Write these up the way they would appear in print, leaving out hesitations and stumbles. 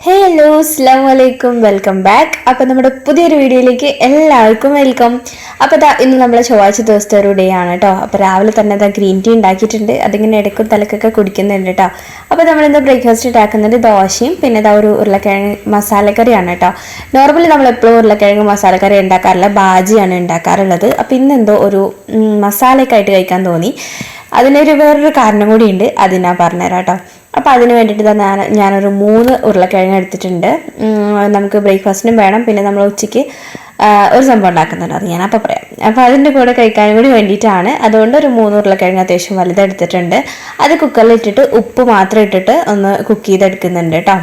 Hello അസ്സലാമലൈക്കും welcome back. അപ്പോൾ നമ്മുടെ പുതിയൊരു വീഡിയോയിലേക്ക് എല്ലാവർക്കും വെൽക്കം. അപ്പോൾ ഇന്ന് നമ്മൾ ചൊവ്വാഴ്ച ദിവസത്തെ ഒരു ഡേ ആണ് കേട്ടോ. അപ്പോൾ രാവിലെ തന്നെ ഗ്രീൻ ടീ ഉണ്ടാക്കിയിട്ടുണ്ട്. അതിങ്ങനെ ഇടയ്ക്കും തലക്കൊക്കെ കുടിക്കുന്നുണ്ട് കേട്ടോ. അപ്പോൾ നമ്മളിന്ന് ബ്രേക്ക്ഫാസ്റ്റ് ഉണ്ടാക്കുന്നത് ദോശയും പിന്നെ ഒരു ഉരുളക്കിഴങ്ങ് മസാലക്കറിയാണ് കേട്ടോ. നോർമലി നമ്മൾ എപ്പോഴും ഉരുളക്കിഴങ്ങ് മസാലക്കറി ഉണ്ടാക്കാറില്ല, ബാജിയാണ് ഉണ്ടാക്കാറുള്ളത്. അപ്പോൾ ഇന്നെന്തോ ഒരു മസാലയൊക്കെ ആയിട്ട് കഴിക്കാൻ തോന്നി. അതിനൊരു വേറൊരു കാരണം കൂടിയുണ്ട്, അത് ഞാൻ പറഞ്ഞുതരാം കേട്ടോ. അപ്പോൾ അതിന് വേണ്ടിയിട്ട് ഞാനൊരു 3 ഉരുളക്കിഴങ്ങ് എടുത്തിട്ടുണ്ട്. നമുക്ക് ബ്രേക്ക്ഫാസ്റ്റിനും വേണം, പിന്നെ നമ്മൾ ഉച്ചയ്ക്ക് ഒരു സംഭവം ഉണ്ടാക്കുന്നുണ്ട്, അത് ഞാനപ്പോൾ പറയാം. അപ്പോൾ അതിൻ്റെ കൂടെ കഴിക്കാനും കൂടി വേണ്ടിയിട്ടാണ്. അതുകൊണ്ട് ഒരു 3 ഉരുളക്കിഴങ്ങ് അത്യാവശ്യം വലുതെടുത്തിട്ടുണ്ട്. അത് കുക്കറിൽ ഇട്ടിട്ട് ഉപ്പ് മാത്രം ഇട്ടിട്ട് ഒന്ന് കുക്ക് ചെയ്തെടുക്കുന്നുണ്ട് കേട്ടോ.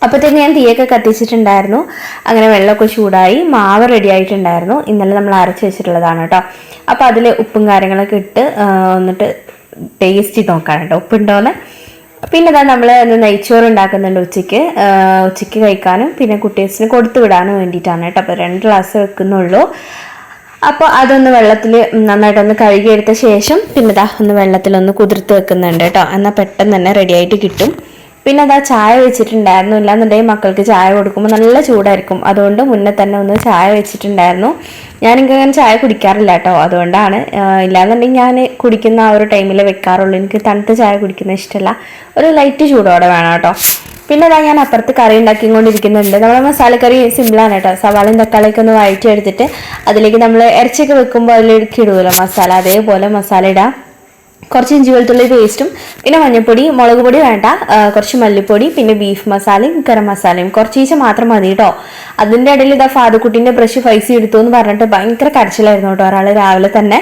അപ്പോഴത്തേക്ക് ഞാൻ തീയൊക്കെ കത്തിച്ചിട്ടുണ്ടായിരുന്നു. അങ്ങനെ വെള്ളമൊക്കെ ചൂടായി, മാവ് റെഡി ആയിട്ടുണ്ടായിരുന്നു. ഇന്നലെ നമ്മൾ അരച്ച് വെച്ചിട്ടുള്ളതാണ് കേട്ടോ. അപ്പോൾ അതിൽ ഉപ്പും കാര്യങ്ങളൊക്കെ ഇട്ട് എന്നിട്ട് ടേസ്റ്റ് ചെയ്ത് നോക്കാം കേട്ടോ ഉപ്പുണ്ടോയെന്ന്. പിന്നെ നമ്മൾ നെയ്ച്ചോറ് ഉണ്ടാക്കുന്നുണ്ട് ഉച്ചയ്ക്ക് കഴിക്കാനും പിന്നെ കുട്ടീസിന് കൊടുത്തു വിടാനും വേണ്ടിയിട്ടാണ് കേട്ടോ. അപ്പോൾ 2 ഗ്ലാസ് വെക്കുന്നുള്ളൂ. അപ്പോൾ അതൊന്ന് വെള്ളത്തിൽ നന്നായിട്ടൊന്ന് കഴുകിയെടുത്ത ശേഷം പിന്നെ ഒന്ന് വെള്ളത്തിലൊന്ന് കുതിർത്ത് വെക്കുന്നുണ്ട് കേട്ടോ. എന്നാൽ പെട്ടെന്ന് തന്നെ റെഡി ആയിട്ട് കിട്ടും. പിന്നെ ചായ വെച്ചിട്ടുണ്ടായിരുന്നു. ഇല്ലാന്നുണ്ടെങ്കിൽ മക്കൾക്ക് ചായ കൊടുക്കുമ്പോൾ നല്ല ചൂടായിരിക്കും. അതുകൊണ്ട് മുന്നേ തന്നെ ഒന്ന് ചായ വെച്ചിട്ടുണ്ടായിരുന്നു. ഞാനിങ്ങനെ ചായ കുടിക്കാറില്ല കേട്ടോ, അതുകൊണ്ടാണ്. ഇല്ലാന്നുണ്ടെങ്കിൽ ഞാൻ കുടിക്കുന്ന ആ ഒരു ടൈമിൽ വെക്കാറുള്ളൂ. എനിക്ക് തണുത്ത ചായ കുടിക്കുന്ന ഇഷ്ടമല്ല, ഒരു ലൈറ്റ് ചൂടോടെ വേണം കേട്ടോ. പിന്നെ ഞാൻ അപ്പുറത്ത് കറി ഉണ്ടാക്കിക്കൊണ്ടിരിക്കുന്നുണ്ട്. നമ്മുടെ മസാലക്കറി സിമ്പിളാണ് കേട്ടോ. സവാളയും തക്കാളിയൊക്കെ ഒന്ന് വഴറ്റി എടുത്തിട്ട് അതിലേക്ക് നമ്മൾ ഇറച്ചിയൊക്കെ വെക്കുമ്പോൾ അതിലേക്ക് ഇടുമല്ലോ മസാല, അതേപോലെ മസാല ഇടാം. കുറച്ച് ഇഞ്ചി വെളുത്തുള്ളി പേസ്റ്റും പിന്നെ മഞ്ഞൾപ്പൊടി, മുളക് പൊടി വേണ്ട, കുറച്ച് മല്ലിപ്പൊടി, പിന്നെ ബീഫ് മസാലയും ഗരം മസാലയും കുറച്ച് മാത്രം മതി കേട്ടോ. അതിൻ്റെ ഇടയിൽ ഫാദുക്കുട്ടീൻ്റെ ബ്രഷ് പൈസ എടുത്തു എന്ന് പറഞ്ഞിട്ട് ഭയങ്കര കരച്ചിലായിരുന്നു കേട്ടോ ഒരാൾ രാവിലെ തന്നെ.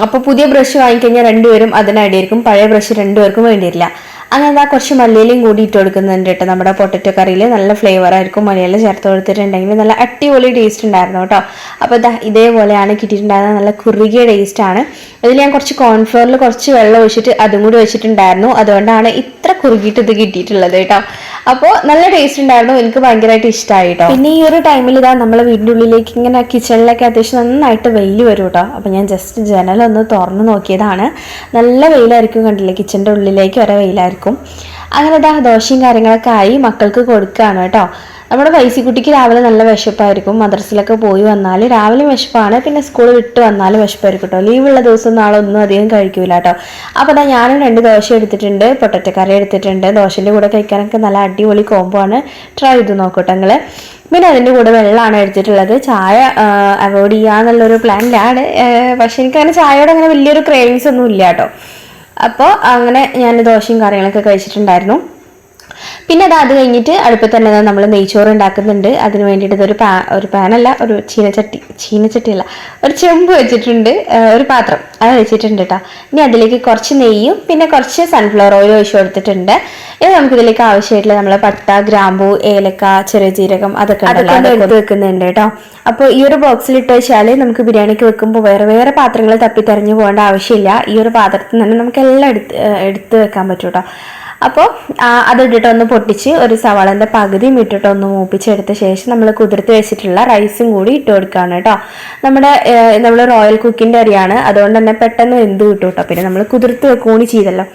അപ്പോൾ പുതിയ ബ്രഷ് വാങ്ങിക്കഴിഞ്ഞാൽ 2 പേരും അതിനടിയായിരിക്കും, പഴയ ബ്രഷ് 2 പേർക്കും വേണ്ടിയില്ല. അങ്ങനെ കുറച്ച് മല്ലിയിലയും കൂടി ഇട്ട് കൊടുക്കുന്നുണ്ട് കേട്ടോ. നമ്മുടെ പൊട്ടറ്റോ കറിയിൽ നല്ല ഫ്ലേവർ ആയിരിക്കും മല്ലിയില ചേർത്ത് കൊടുത്തിട്ടുണ്ടെങ്കിൽ, നല്ല അടിപൊളി ടേസ്റ്റ് ഉണ്ടായിരുന്നു കേട്ടോ. അപ്പോൾ ഇതേപോലെയാണ് കിട്ടിയിട്ടുണ്ടായിരുന്നത്, നല്ല കുറുകിയ ടേസ്റ്റാണ്. അതിൽ ഞാൻ കുറച്ച് കോൺഫ്ലോറിൽ കുറച്ച് വെള്ളം ഒഴിച്ചിട്ട് അതും കൂടി വെച്ചിട്ടുണ്ടായിരുന്നു, അതുകൊണ്ടാണ് ഇത്ര കുറുകിയിട്ട് ഇത് കിട്ടിയിട്ടുള്ളത് കേട്ടോ. അപ്പോൾ നല്ല ടേസ്റ്റ് ഉണ്ടായിരുന്നു, എനിക്ക് ഭയങ്കരമായിട്ട് ഇഷ്ടമായി കേട്ടോ. പിന്നെ ഈ ഒരു ടൈമിൽ നമ്മളെ വീടിൻ്റെ ഉള്ളിലേക്ക് ഇങ്ങനെ കിച്ചണിലൊക്കെ അത്യാവശ്യം നന്നായിട്ട് വെയിൽ വരും കേട്ടോ. അപ്പോൾ ഞാൻ ജസ്റ്റ് ജനലൊന്ന് തുറന്ന് നോക്കിയതാണ്. നല്ല വെയിലായിരിക്കും, കണ്ടില്ലേ, കിച്ചൻ്റെ ഉള്ളിലേക്ക് വരെ വെയിലായിരിക്കും. അങ്ങനെ ദോശയും കാര്യങ്ങളൊക്കെ ആയി മക്കൾക്ക് കൊടുക്കുകയാണ് കേട്ടോ. നമ്മുടെ പൈസക്കുട്ടിക്ക് രാവിലെ നല്ല വിശപ്പായിരിക്കും. മദ്രസയിലൊക്കെ പോയി വന്നാൽ രാവിലെ വിശപ്പാണ്, പിന്നെ സ്കൂൾ വിട്ട് വന്നാൽ വിശപ്പായിരിക്കും കേട്ടോ. ലീവുള്ള ദിവസം നാളെ ഒന്നും അധികം കഴിക്കൂല കേട്ടോ. അപ്പോൾ ഞാനും 2 ദോശ എടുത്തിട്ടുണ്ട്, പൊട്ടറ്റോ കറി എടുത്തിട്ടുണ്ട്. ദോശൻ്റെ കൂടെ കഴിക്കാനൊക്കെ നല്ല അടിപൊളി കോംബോ ആണ്, ട്രൈ ചെയ്ത് നോക്കട്ടെ നിങ്ങൾ. പിന്നെ അതിൻ്റെ കൂടെ വെള്ളമാണ് എടുത്തിട്ടുള്ളത്. ചായ അവോയ്ഡ് ചെയ്യാന്നുള്ളൊരു പ്ലാനിലാണ്, പക്ഷെ എനിക്കങ്ങനെ ചായയോടെ അങ്ങനെ വലിയൊരു ക്രേവിങ്സ് ഒന്നും ഇല്ല കേട്ടോ. അപ്പോൾ അങ്ങനെ ഞാൻ ദോശയും കാര്യങ്ങളൊക്കെ കഴിച്ചിട്ടുണ്ടായിരുന്നു. പിന്നെ അത് കഴിഞ്ഞിട്ട് അടുപ്പത്ത് തന്നെ നമ്മൾ നെയ്ച്ചോറ് ഉണ്ടാക്കുന്നുണ്ട്. അതിന് വേണ്ടിയിട്ട് ഒരു പാനല്ല, ഒരു ചീനച്ചട്ടിയല്ല, ഒരു ചെമ്പ് വെച്ചിട്ടുണ്ട്, ഒരു പാത്രം അത് വെച്ചിട്ടുണ്ട് കേട്ടോ. ഇനി അതിലേക്ക് കുറച്ച് നെയ്യും പിന്നെ കുറച്ച് സൺഫ്ലവർ ഓയിൽ ഒഴിച്ച് കൊടുത്തിട്ടുണ്ട്. ഇനി നമുക്കിതിലേക്ക് ആവശ്യമായിട്ടുള്ള നമ്മൾ പട്ട, ഗ്രാമ്പൂ, ഏലക്ക, ചെറിയ ജീരകം അതൊക്കെ എടുത്ത് വെക്കുന്നുണ്ട് കേട്ടോ. അപ്പോൾ ഈ ഒരു ബോക്സിൽ ഇട്ട് വെച്ചാൽ നമുക്ക് ബിരിയാണിക്ക് വെക്കുമ്പോൾ വേറെ പാത്രങ്ങൾ തപ്പി തെരഞ്ഞു പോകേണ്ട ആവശ്യമില്ല. ഈ ഒരു പാത്രത്തിൽ തന്നെ നമുക്ക് എല്ലാം എടുത്ത് വെക്കാൻ പറ്റും കേട്ടോ. അപ്പോൾ അതിട്ടിട്ട് ഒന്ന് പൊട്ടിച്ച് ഒരു സവാളൻ്റെ പകുതിയും ഇട്ടിട്ട് ഒന്ന് മൂപ്പിച്ചെടുത്ത ശേഷം നമ്മൾ കുതിർത്ത് വെച്ചിട്ടുള്ള റൈസും കൂടി ഇട്ട് കൊടുക്കുകയാണ് കേട്ടോ. നമ്മൾ റോയൽ കുക്കിൻ്റെ അരിയാണ്, അതുകൊണ്ട് തന്നെ പെട്ടെന്ന് വെന്ത് കിട്ടും കേട്ടോ. പിന്നെ നമ്മൾ കുതിർത്ത് വെക്കുകയും ചെയ്തല്ലോ.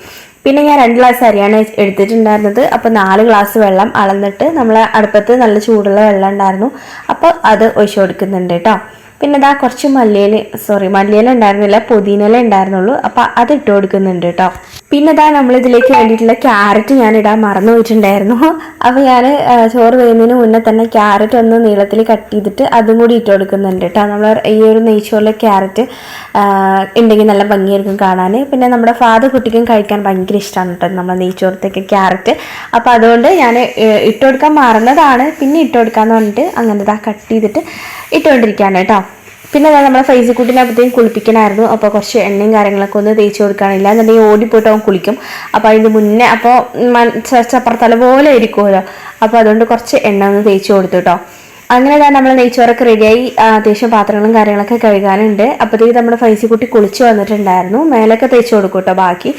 പിന്നെ ഞാൻ 2 ഗ്ലാസ് അരിയാണ് എടുത്തിട്ടുണ്ടായിരുന്നത്. അപ്പോൾ 4 ഗ്ലാസ് വെള്ളം അളന്നിട്ട് നമ്മൾ അടുപ്പത്ത് നല്ല ചൂടുള്ള വെള്ളം ഉണ്ടായിരുന്നു, അപ്പോൾ അത് ഒഴിച്ചു കൊടുക്കുന്നുണ്ട് കേട്ടോ. പിന്നെ കുറച്ച് മല്ലിയില ഉണ്ടായിരുന്നില്ല, പുതിനയില ഉണ്ടായിരുന്നുള്ളൂ, അപ്പോൾ അത് ഇട്ട് കൊടുക്കുന്നുണ്ട് കേട്ടോ. പിന്നെ നമ്മളിതിലേക്ക് വേണ്ടിയിട്ടുള്ള ക്യാരറ്റ് ഞാൻ ഇടാൻ മറന്നു പോയിട്ടുണ്ടായിരുന്നു. അപ്പോൾ ഞാൻ ചോറ് വേവുന്നതിന് മുന്നേ തന്നെ ക്യാരറ്റ് ഒന്ന് നീളത്തിൽ കട്ട് ചെയ്തിട്ട് അതും കൂടി ഇട്ട് കൊടുക്കുന്നുണ്ട് കേട്ടോ. നമ്മൾ ഈ ഒരു നെയ്ച്ചോറിലെ ക്യാരറ്റ് ഉണ്ടെങ്കിൽ നല്ല ഭംഗിയായിരിക്കും കാണാൻ. പിന്നെ നമ്മുടെ കുട്ടിക്കും കഴിക്കാൻ ഭയങ്കര ഇഷ്ടമാണ് കേട്ടോ നമ്മുടെ നെയ്ച്ചോറത്തേക്ക് ക്യാരറ്റ്. അപ്പോൾ അതുകൊണ്ട് ഞാൻ ഇട്ട് കൊടുക്കാൻ മറന്നതാണ്, പിന്നെ ഇട്ട് കൊടുക്കാമെന്ന് പറഞ്ഞിട്ട് അങ്ങനെ കട്ട് ചെയ്തിട്ട് ഇട്ടുകൊണ്ടിരിക്കുകയാണ് കേട്ടോ. പിന്നെ നമ്മളെ ഫൈസിക്കുട്ടിനകത്തേക്കും കുളിപ്പിക്കണമായിരുന്നു. അപ്പോൾ കുറച്ച് എണ്ണയും കാര്യങ്ങളൊക്കെ ഒന്ന് തേച്ച് കൊടുക്കാനില്ല എന്നുണ്ടെങ്കിൽ ഓടിപ്പോയിട്ട് അവൻ കുളിക്കും. അപ്പോൾ അതിന് മുന്നേ അപ്പോൾ ചപ്പറത്തല പോലെ ഇരിക്കുമല്ലോ, അപ്പോൾ അതുകൊണ്ട് കുറച്ച് എണ്ണ ഒന്ന് തേച്ച് കൊടുത്തു കേട്ടോ. അങ്ങനെ നമ്മൾ നെയ്ച്ചോറൊക്കെ റെഡിയായി. അത്യാവശ്യം പാത്രങ്ങളും കാര്യങ്ങളൊക്കെ കഴുകാനുണ്ട്. അപ്പോഴത്തേക്ക് നമ്മുടെ ഫൈസിക്കുട്ടി കുളിച്ച് വന്നിട്ടുണ്ടായിരുന്നു. മേലൊക്കെ തേച്ച് കൊടുക്കും കേട്ടോ. ബാക്കി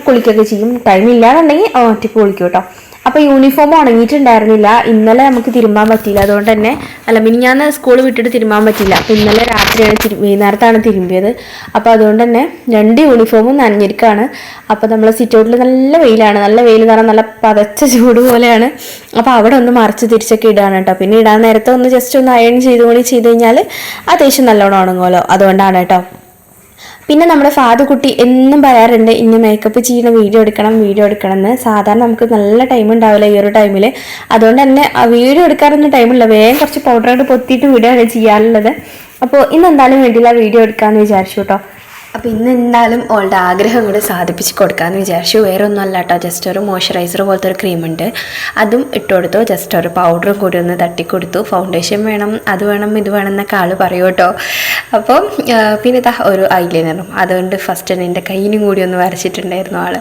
കുളിക്കൊക്കെ ചെയ്യും, ടൈം ഇല്ലാന്നുണ്ടെങ്കിൽ ഒറ്റയ്ക്ക് കുളിക്കും കേട്ടോ. അപ്പോൾ യൂണിഫോം ഉണങ്ങിയിട്ടുണ്ടായിരുന്നില്ല. ഇന്നലെ നമുക്ക് തിരുമ്പാൻ പറ്റിയില്ല. അതുകൊണ്ട് തന്നെ മിനിഞ്ഞാന്ന് സ്കൂൾ വിട്ടിട്ട് തിരുമ്പാൻ പറ്റില്ല. അപ്പോൾ ഇന്നലെ രാത്രിയാണ് വൈകുന്നേരത്താണ് തിരുമ്പിയത്. അപ്പോൾ അതുകൊണ്ട് തന്നെ 2 യൂണിഫോമും നനഞ്ഞിരിക്കുകയാണ്. അപ്പോൾ നമ്മൾ സിറ്റ് ഔട്ടിൽ നല്ല വെയിലാണ്. നല്ല വെയിൽ എന്ന് പറഞ്ഞാൽ നല്ല പതച്ച ചൂട് പോലെയാണ്. അപ്പോൾ അവിടെ ഒന്ന് മറിച്ച് തിരിച്ചൊക്കെ ഇടുകയാണ് കേട്ടോ. പിന്നെ ഇടാൻ നേരത്തെ ഒന്ന് ജസ്റ്റ് ഒന്ന് അയൺ ചെയ്ത് കഴിഞ്ഞാൽ അത്യാവശ്യം നല്ലോണം ഉണങ്ങുമല്ലോ, അതുകൊണ്ടാണ് കേട്ടോ. പിന്നെ നമ്മുടെ ഫാദുക്കുട്ടി എന്നും പറയാറുണ്ട് ഇന്ന് മേക്കപ്പ് ചെയ്യുന്ന വീഡിയോ എടുക്കണം എന്ന്. സാധാരണ നമുക്ക് നല്ല ടൈം ഉണ്ടാവില്ല ഈ ഒരു ടൈമിൽ. അതുകൊണ്ട് തന്നെ ആ വീഡിയോ എടുക്കാറൊന്നും ടൈമില്ല. വേഗം കുറച്ച് പൗഡറായിട്ട് പൊത്തിയിട്ട് വീഡിയോ ചെയ്യാറുള്ളത്. അപ്പോൾ ഇന്ന് എന്തായാലും വേണ്ടിയില്ല, വീഡിയോ എടുക്കാമെന്ന് വിചാരിച്ചു കേട്ടോ. അപ്പോൾ ഇന്ന് എന്തായാലും അവളുടെ ആഗ്രഹം കൂടെ സാധിപ്പിച്ച് കൊടുക്കാമെന്ന് വിചാരിച്ചു. വേറെ ഒന്നും അല്ല കേട്ടോ, ജസ്റ്റ് ഒരു മോയ്സ്ചറൈസർ പോലത്തെ ഒരു ക്രീമുണ്ട്, അതും ഇട്ട് കൊടുത്തു. ജസ്റ്റ് ഒരു പൗഡറും കൂടി ഒന്ന് തട്ടിക്കൊടുത്തു. ഫൗണ്ടേഷൻ വേണം, അത് വേണം, ഇത് വേണം എന്നൊക്കെ ആൾ പറയും കേട്ടോ. അപ്പം പിന്നെ ഇതാ ഒരു ഐലൈനറും അതുകൊണ്ട് ഫസ്റ്റ് എൻ്റെ കയ്യിനും കൂടി ഒന്ന് വരച്ചിട്ടുണ്ടായിരുന്നു ആൾ.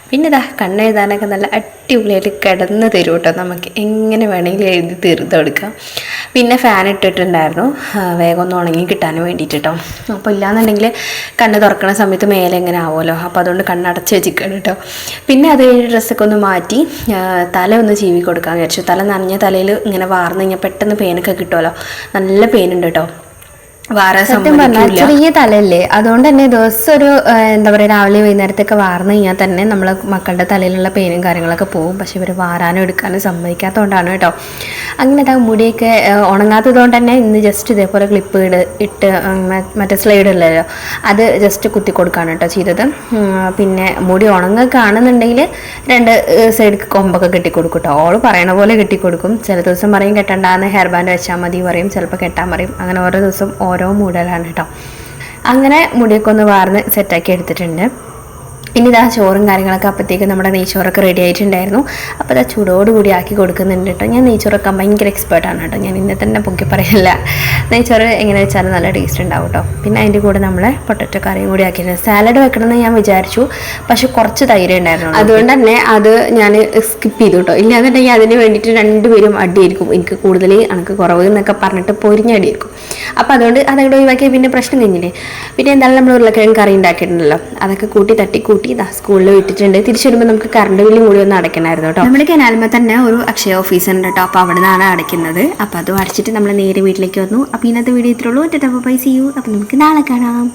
പിന്നെ ഇതാ കണ്ണെഴുതാനൊക്കെ നല്ല അടിപൊളിയായിട്ട് കിടന്ന് തരും കേട്ടോ. നമുക്ക് എങ്ങനെ വേണമെങ്കിലും എഴുതി തീർത്തെടുക്കാം. പിന്നെ ഫാൻ ഇട്ടിട്ടുണ്ടായിരുന്നു വേഗം ഒന്ന് ഉണങ്ങി കിട്ടാൻ വേണ്ടിയിട്ട് കേട്ടോ. അപ്പോൾ ഇല്ലാന്നുണ്ടെങ്കിൽ കണ്ണ് തുറക്കുന്ന സമയത്ത് മേലെ എങ്ങനെ ആവുമല്ലോ, അപ്പോൾ അതുകൊണ്ട് കണ്ണടച്ച് വെച്ചിരിക്കണം കേട്ടോ. പിന്നെ അത് കഴിഞ്ഞ് ഡ്രസ്സൊക്കെ ഒന്ന് മാറ്റി തല ഒന്ന് ചീവി കൊടുക്കാൻ വിചാരിച്ചു. തല നനഞ്ഞ തലയിൽ ഇങ്ങനെ വാർന്ന് കഴിഞ്ഞാൽ പെട്ടെന്ന് പെയിനൊക്കെ കിട്ടുമല്ലോ. നല്ല പെയിനുണ്ട് കേട്ടോ. സത്യം പറഞ്ഞാൽ ചെറിയ തലയല്ലേ, അതുകൊണ്ട് തന്നെ ദിവസം ഒരു എന്താ പറയുക രാവിലെ വൈകുന്നേരത്തൊക്കെ വാർന്നു കഴിഞ്ഞാൽ തന്നെ നമ്മൾ മക്കളുടെ തലയിലുള്ള പെയിനും കാര്യങ്ങളൊക്കെ പോകും. പക്ഷെ ഇവർ വാരാനും എടുക്കാനും സമ്മതിക്കാത്തതുകൊണ്ടാണ് കേട്ടോ. അങ്ങനെ മുടിയൊക്കെ ഉണങ്ങാത്തത് കൊണ്ട് തന്നെ ഇന്ന് ജസ്റ്റ് ഇതേപോലെ ക്ലിപ്പ് ഇട്ട് മറ്റേ സ്ലൈഡ് ഉള്ളല്ലോ അത് ജസ്റ്റ് കുത്തി കൊടുക്കുകയാണ് കേട്ടോ ചെയ്തത്. പിന്നെ മുടി ഉണങ്ങുകയാണെന്നുണ്ടെങ്കിൽ 2 സൈഡ് കൊമ്പൊക്കെ കെട്ടിക്കൊടുക്കും കേട്ടോ. ഓള് പറയണ പോലെ കെട്ടിക്കൊടുക്കും. ചില ദിവസം പറയും കെട്ടണ്ടാന്ന്, ഹെയർ ബാൻഡ് വെച്ചാൽ മതി പറയും, ചിലപ്പോൾ കെട്ടാൻ പറയും. അങ്ങനെ ഓരോ ദിവസം ഓരോ മൂടലാണ് കേട്ടോ. അങ്ങനെ മുടിയൊക്കെ ഒന്ന് വാർന്ന് സെറ്റാക്കി എടുത്തിട്ടുണ്ട്. ഇനി ഇതാ ചോറും കാര്യങ്ങളൊക്കെ അപ്പോഴത്തേക്ക് നമ്മുടെ നെയ്ച്ചോറൊക്കെ റെഡി ആയിട്ടുണ്ടായിരുന്നു. അപ്പോൾ ഇതാ ചൂടോടുകൂടി ആക്കി കൊടുക്കുന്നുണ്ട് കേട്ടോ. ഞാൻ നെയ്ച്ചോറൊക്കെ ഭയങ്കര എക്സ്പേർട്ടാണ് കേട്ടോ. ഞാൻ ഇന്നെ തന്നെ പൊക്കി പറയില്ല. നെയ്ച്ചോറ് എങ്ങനെ വെച്ചാലും നല്ല ടേസ്റ്റ് ഉണ്ടാവും കേട്ടോ. പിന്നെ അതിൻ്റെ കൂടെ നമ്മൾ പൊട്ടറ്റോ കറിയും കൂടി ആക്കിയിരുന്നു. സാലഡ് വെക്കണമെന്ന് ഞാൻ വിചാരിച്ചു, പക്ഷെ കുറച്ച് തൈര് ഉണ്ടായിരുന്നു. അതുകൊണ്ട് തന്നെ അത് ഞാൻ സ്കിപ്പ് ചെയ്തു കേട്ടോ. ഇല്ലാന്നുണ്ടെങ്കിൽ അതിന് വേണ്ടിയിട്ട് 2 പേരും അടിയായിരിക്കും. എനിക്ക് കൂടുതൽ എനിക്ക് കുറവ് എന്നൊക്കെ പറഞ്ഞിട്ട് പൊരിഞ്ഞടിയായിരിക്കും. അപ്പോൾ അതുകൊണ്ട് അതങ്ങോട്ട് ഒഴിവാക്കിയാൽ പിന്നെ പ്രശ്നം കഴിഞ്ഞില്ലേ. പിന്നെ എന്തായാലും നമ്മൾ ഉരുളക്കിഴങ്ങ് കറി ഉണ്ടാക്കിയിട്ടുണ്ടല്ലോ, അതൊക്കെ തട്ടിക്കൂട്ടി ഇതാ സ്കൂളിൽ വിട്ടിട്ടുണ്ട്. തിരിച്ചു വരുമ്പോൾ നമുക്ക് കറണ്ട് ബില്ലും കൂടി ഒന്ന് അടയ്ക്കണമായിരുന്നു കേട്ടോ. നമ്മുടെ കനാൽമ തന്നെ ഒരു അക്ഷയ ഓഫീസ് ഉണ്ട് കേട്ടോ. അപ്പോൾ അവിടെ നിന്നാണ് അടയ്ക്കുന്നത്. അപ്പോൾ അത് അടച്ചിട്ട് നമ്മൾ നേരെ വീട്ടിലേക്ക് വന്നു. അപ്പോൾ ഇന്നത്തെ വീഡിയോ ഇത്രയുള്ളൂ. Bye, see you. അപ്പോൾ നമുക്ക് നാളെ കാണാം.